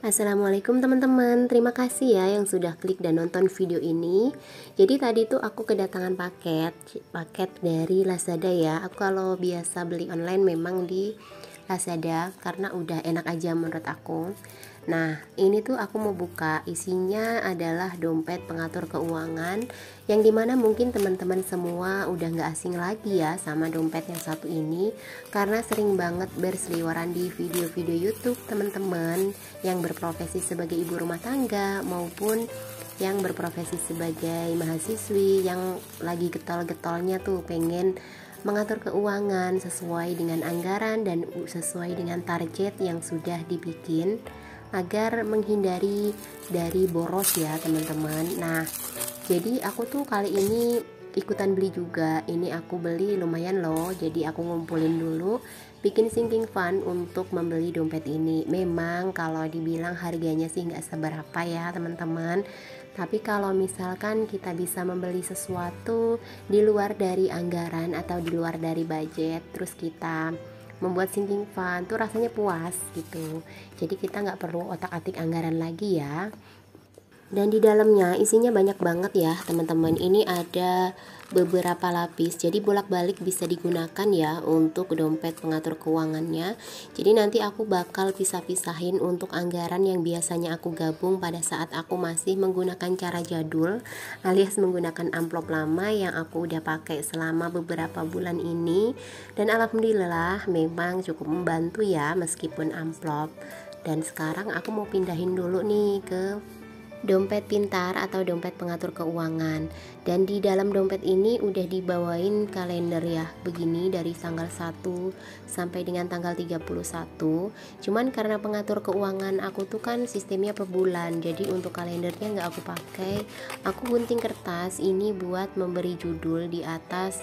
Assalamualaikum teman-teman, terima kasih ya yang sudah klik dan nonton video ini. Jadi tadi tuh aku kedatangan paket dari Lazada ya. Aku kalau biasa beli online memang di Lazada karena udah enak aja menurut aku. Nah, ini tuh aku mau buka, isinya adalah dompet pengatur keuangan, yang dimana mungkin teman-teman semua udah nggak asing lagi ya sama dompet yang satu ini, karena sering banget berseliweran di video-video YouTube teman-teman yang berprofesi sebagai ibu rumah tangga maupun yang berprofesi sebagai mahasiswi yang lagi getol-getolnya tuh pengen mengatur keuangan sesuai dengan anggaran dan sesuai dengan target yang sudah dibikin agar menghindari dari boros ya teman-teman. Nah, jadi aku tuh kali ini ikutan beli juga. Ini aku beli lumayan loh, jadi aku ngumpulin dulu, bikin sinking fund untuk membeli dompet ini. Memang kalau dibilang harganya sih nggak seberapa ya teman-teman, tapi kalau misalkan kita bisa membeli sesuatu di luar dari anggaran atau di luar dari budget, terus kita membuat sinking fund tuh rasanya puas gitu. Jadi kita nggak perlu otak-atik anggaran lagi ya. Dan di dalamnya isinya banyak banget ya teman-teman. Ini ada beberapa lapis, jadi bolak-balik bisa digunakan ya untuk dompet pengatur keuangannya. Jadi nanti aku bakal pisah-pisahin untuk anggaran yang biasanya aku gabung pada saat aku masih menggunakan cara jadul alias menggunakan amplop lama yang aku udah pakai selama beberapa bulan ini. Dan alhamdulillah memang cukup membantu ya meskipun amplop. Dan sekarang aku mau pindahin dulu nih ke dompet pintar atau dompet pengatur keuangan. Dan di dalam dompet ini udah dibawain kalender ya, begini dari tanggal 1 sampai dengan tanggal 31. Cuman karena pengatur keuangan aku tuh kan sistemnya per bulan, jadi untuk kalendernya nggak aku pakai. Aku gunting kertas ini buat memberi judul di atas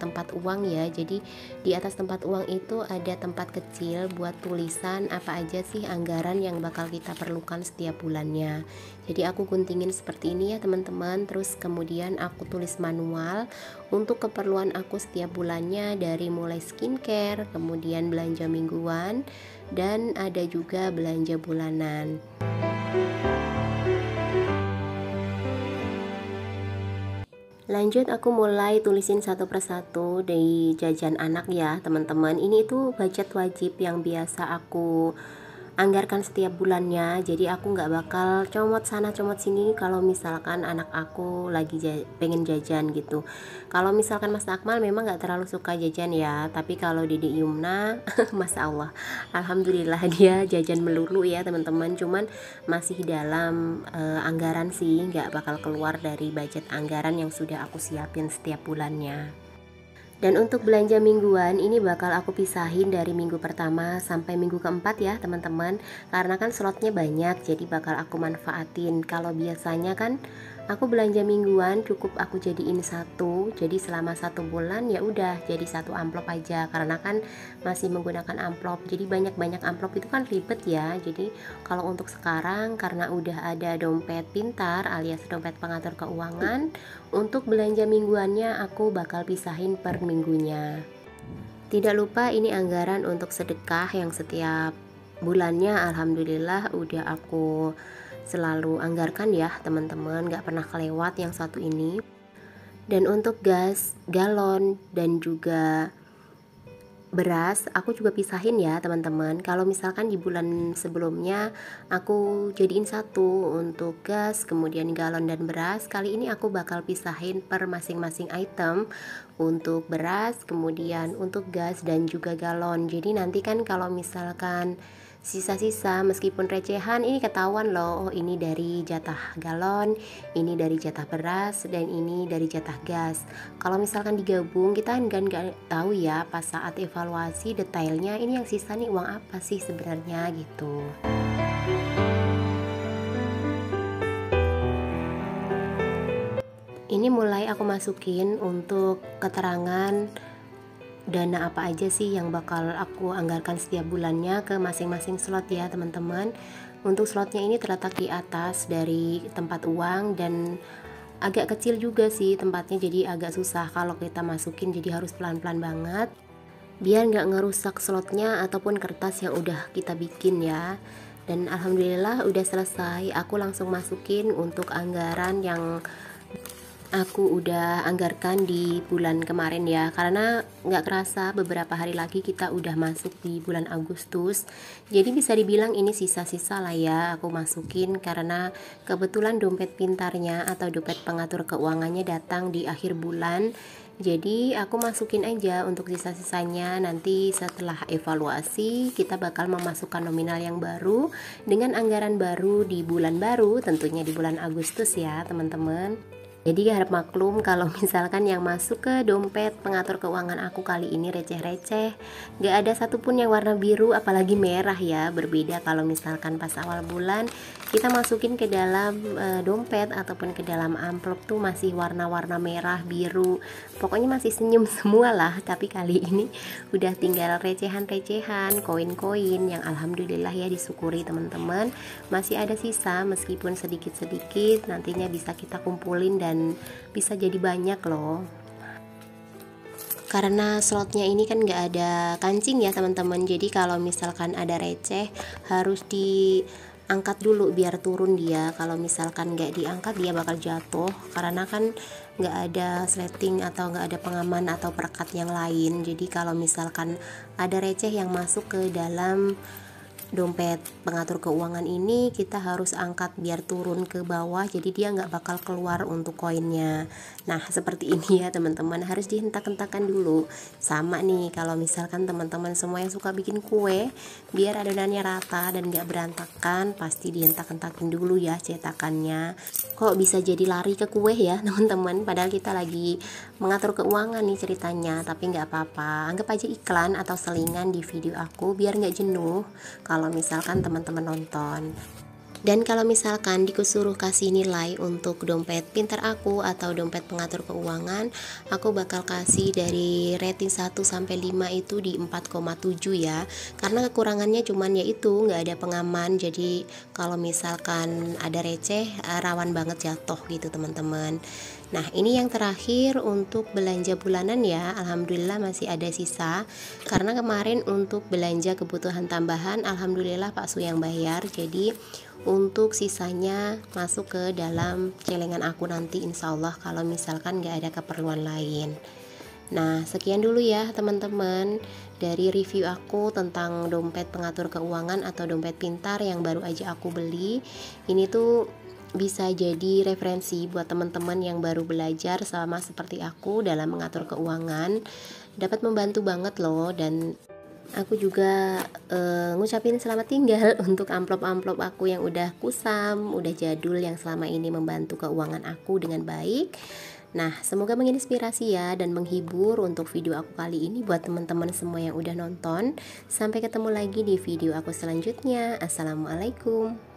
tempat uang ya. Jadi di atas tempat uang itu ada tempat kecil buat tulisan apa aja sih anggaran yang bakal kita perlukan setiap bulannya. Jadi aku guntingin seperti ini ya teman-teman. Terus kemudian aku tulis manual untuk keperluan aku setiap bulannya, dari mulai skincare, kemudian belanja mingguan, dan ada juga belanja bulanan. Lanjut aku mulai tulisin satu persatu dari jajan anak ya teman-teman. Ini tuh budget wajib yang biasa aku anggarkan setiap bulannya, jadi aku nggak bakal comot sana comot sini kalau misalkan anak aku lagi pengen jajan gitu. Kalau misalkan Mas Akmal memang nggak terlalu suka jajan ya, tapi kalau Dede Yumna Masya Allah, alhamdulillah dia jajan melulu ya teman-teman. Cuman masih dalam anggaran sih, nggak bakal keluar dari budget anggaran yang sudah aku siapin setiap bulannya. Dan untuk belanja mingguan ini bakal aku pisahin dari minggu pertama sampai minggu keempat ya teman-teman, karena kan slotnya banyak, jadi bakal aku manfaatin. Kalau biasanya kan aku belanja mingguan cukup aku jadiin satu, jadi selama satu bulan ya udah jadi satu amplop aja, karena kan masih menggunakan amplop, jadi banyak-banyak amplop itu kan ribet ya. Jadi kalau untuk sekarang karena udah ada dompet pintar alias dompet pengatur keuangan, untuk belanja mingguannya aku bakal pisahin per minggunya. Tidak lupa ini anggaran untuk sedekah yang setiap bulannya alhamdulillah udah aku selalu anggarkan ya teman-teman, gak pernah kelewat yang satu ini. Dan untuk gas, galon, dan juga beras aku juga pisahin ya teman-teman. Kalau misalkan di bulan sebelumnya aku jadiin satu untuk gas, kemudian galon dan beras, kali ini aku bakal pisahin per masing-masing item. Untuk beras, kemudian untuk gas dan juga galon. Jadi nanti kan kalau misalkan sisa-sisa meskipun recehan ini ketahuan loh, oh ini dari jatah galon, ini dari jatah beras, dan ini dari jatah gas. Kalau misalkan digabung kita nggak tahu ya pas saat evaluasi detailnya ini yang sisa nih uang apa sih sebenarnya gitu. Ini mulai aku masukin untuk keterangan dana apa aja sih yang bakal aku anggarkan setiap bulannya ke masing-masing slot ya teman-teman. Untuk slotnya ini terletak di atas dari tempat uang dan agak kecil juga sih tempatnya, jadi agak susah kalau kita masukin, jadi harus pelan-pelan banget biar nggak ngerusak slotnya ataupun kertas yang udah kita bikin ya. Dan alhamdulillah udah selesai. Aku langsung masukin untuk anggaran yang aku udah anggarkan di bulan kemarin ya, karena nggak kerasa beberapa hari lagi kita udah masuk di bulan Agustus. Jadi bisa dibilang ini sisa-sisa lah ya aku masukin, karena kebetulan dompet pintarnya atau dompet pengatur keuangannya datang di akhir bulan. Jadi aku masukin aja untuk sisa-sisanya. Nanti setelah evaluasi kita bakal memasukkan nominal yang baru dengan anggaran baru di bulan baru, tentunya di bulan Agustus ya teman-teman. Jadi harap maklum kalau misalkan yang masuk ke dompet pengatur keuangan aku kali ini receh-receh, gak ada satupun yang warna biru apalagi merah ya. Berbeda kalau misalkan pas awal bulan kita masukin ke dalam dompet ataupun ke dalam amplop tuh masih warna-warna merah, biru, pokoknya masih senyum semua lah. Tapi kali ini udah tinggal recehan-recehan, koin-koin yang alhamdulillah ya disyukuri teman-teman masih ada sisa, meskipun sedikit-sedikit nantinya bisa kita kumpulin dan bisa jadi banyak loh. Karena slotnya ini kan nggak ada kancing ya teman-teman, jadi kalau misalkan ada receh harus diangkat dulu biar turun dia. Kalau misalkan nggak diangkat dia bakal jatuh, karena kan nggak ada sleting atau nggak ada pengaman atau perekat yang lain. Jadi kalau misalkan ada receh yang masuk ke dalam dompet pengatur keuangan ini, kita harus angkat biar turun ke bawah, jadi dia nggak bakal keluar untuk koinnya. Nah seperti ini ya teman-teman, harus dihentak-hentakan dulu. Sama nih kalau misalkan teman-teman semua yang suka bikin kue, biar adonannya rata dan nggak berantakan, pasti dihentak-hentakin dulu ya cetakannya. Kok bisa jadi lari ke kue ya teman-teman, padahal kita lagi mengatur keuangan nih ceritanya. Tapi nggak apa-apa, anggap aja iklan atau selingan di video aku biar nggak jenuh kalau misalkan teman-teman nonton. Dan kalau misalkan disuruh kasih nilai untuk dompet pintar aku atau dompet pengatur keuangan, aku bakal kasih dari rating 1 sampai 5 itu di 4,7 ya. Karena kekurangannya cuman yaitu nggak ada pengaman, jadi kalau misalkan ada receh rawan banget jatuh gitu teman-teman. Nah ini yang terakhir untuk belanja bulanan ya, alhamdulillah masih ada sisa. Karena kemarin untuk belanja kebutuhan tambahan alhamdulillah Pak Su yang bayar, jadi untuk sisanya masuk ke dalam celengan aku nanti insya Allah kalau misalkan gak ada keperluan lain. Nah sekian dulu ya teman-teman dari review aku tentang dompet pengatur keuangan atau dompet pintar yang baru aja aku beli. Ini tuh bisa jadi referensi buat teman-teman yang baru belajar sama seperti aku dalam mengatur keuangan. Dapat membantu banget loh, dan aku juga ngucapin selamat tinggal untuk amplop-amplop aku yang udah kusam, udah jadul, yang selama ini membantu keuangan aku dengan baik. Nah, semoga menginspirasi ya dan menghibur untuk video aku kali ini buat teman-teman semua yang udah nonton. Sampai ketemu lagi di video aku selanjutnya. Assalamualaikum.